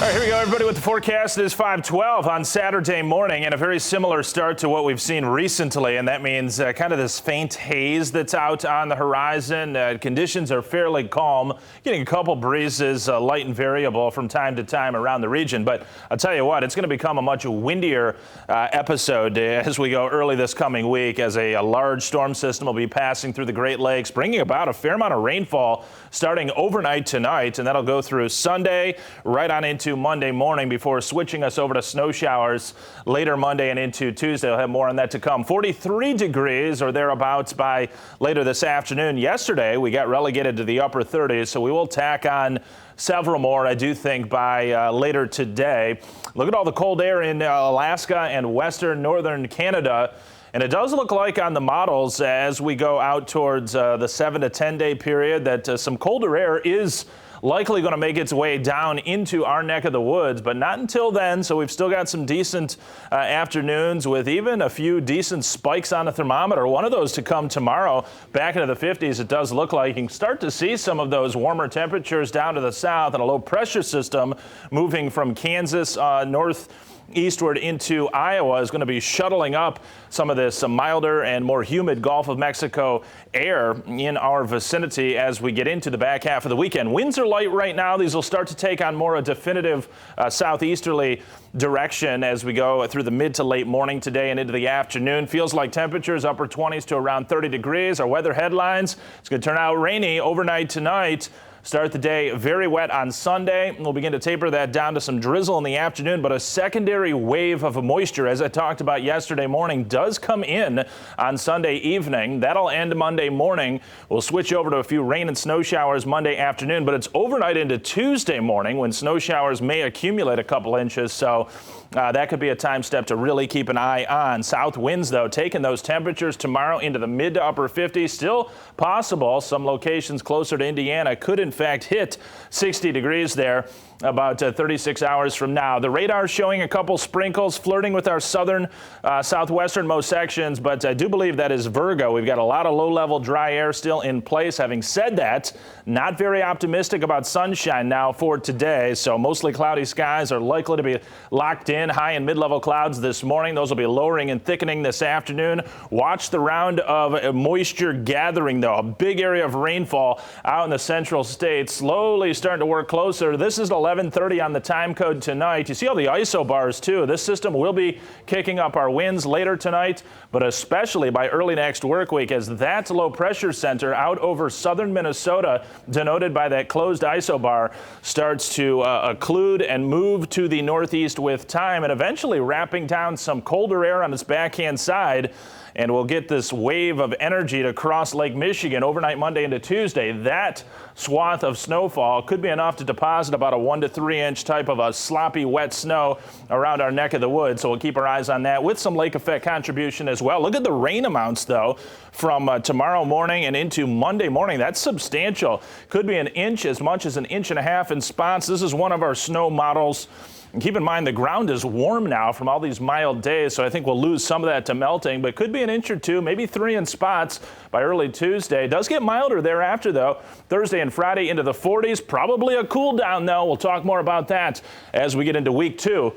All right, here we go, everybody, with the forecast. It is 5:12 on Saturday morning, and a very similar start to what we've seen recently, and that means kind of this faint haze that's out on the horizon. Conditions are fairly calm, getting a couple breezes, light and variable from time to time around the region. But I'll tell you what, it's going to become a much windier episode as we go early this coming week, as a large storm system will be passing through the Great Lakes, bringing about a fair amount of rainfall starting overnight tonight, and that'll go through Sunday right on into Monday morning before switching us over to snow showers later Monday and into Tuesday. We'll have more on that to come. 43 degrees or thereabouts by later this afternoon. Yesterday, we got relegated to the upper 30s, so we will tack on several more, I do think, by later today. Look at all the cold air in Alaska and western northern Canada. And it does look like on the models as we go out towards the 7 to 10 day period that some colder air is likely going to make its way down into our neck of the woods, but not until then. So we've still got some decent afternoons with even a few decent spikes on the thermometer. One of those to come tomorrow back into the 50s. It does look like you can start to see some of those warmer temperatures down to the south, and a low pressure system moving from Kansas northeastward into Iowa is going to be shuttling up some of this milder and more humid Gulf of Mexico air in our vicinity as we get into the back half of the weekend. Winds are light right now. These will start to take on more a definitive southeasterly direction as we go through the mid to late morning today and into the afternoon. Feels like temperatures upper 20s to around 30 degrees. Our weather headlines: it's going to turn out rainy overnight tonight. Start the day very wet on Sunday. We'll begin to taper that down to some drizzle in the afternoon, but a secondary wave of moisture, as I talked about yesterday morning, does come in on Sunday evening. That'll end Monday morning. We'll switch over to a few rain and snow showers Monday afternoon, but it's overnight into Tuesday morning when snow showers may accumulate a couple inches. So that could be a time step to really keep an eye on. South winds, though, taking those temperatures tomorrow into the mid to upper 50s. Still possible. Some locations closer to Indiana could, in fact, hit 60 degrees there about 36 hours from now. The radar showing a couple sprinkles flirting with our southern southwesternmost sections, but I do believe that is Virgo. We've got a lot of low-level dry air still in place. Having said that, not very optimistic about sunshine now for today, so mostly cloudy skies are likely to be locked in. High and mid-level clouds this morning. Those will be lowering and thickening this afternoon. Watch the round of moisture gathering, though. A big area of rainfall out in the central states, slowly starting to work closer. This is 11:30 on the time code tonight. You see all the isobars, too. This system will be kicking up our winds later tonight, but especially by early next work week, as that low pressure center out over southern Minnesota, denoted by that closed isobar, starts to occlude and move to the northeast with time, and eventually wrapping down some colder air on its backhand side. And we'll get this wave of energy to cross Lake Michigan overnight Monday into Tuesday. That swath of snowfall could be enough to deposit about a 1 to 3 inch type of a sloppy wet snow around our neck of the woods. So we'll keep our eyes on that with some lake effect contribution as well. Look at the rain amounts, though, from tomorrow morning and into Monday morning. That's substantial. Could be an inch, as much as an inch and a half in spots. This is one of our snow models. And keep in mind, the ground is warm now from all these mild days, so I think we'll lose some of that to melting, but could be an inch or two, maybe 3 in spots by early Tuesday. It does get milder thereafter, though. Thursday and Friday into the 40s. Probably a cool down, though. We'll talk more about that as we get into week 2.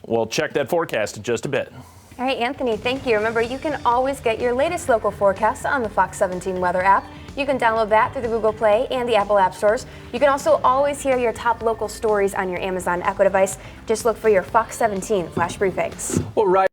We'll check that forecast in just a bit. All right, Anthony, thank you. Remember, you can always get your latest local forecast on the Fox 17 weather app. You can download that through the Google Play and the Apple App Stores. You can also always hear your top local stories on your Amazon Echo device. Just look for your Fox 17 flash briefings. Well, right.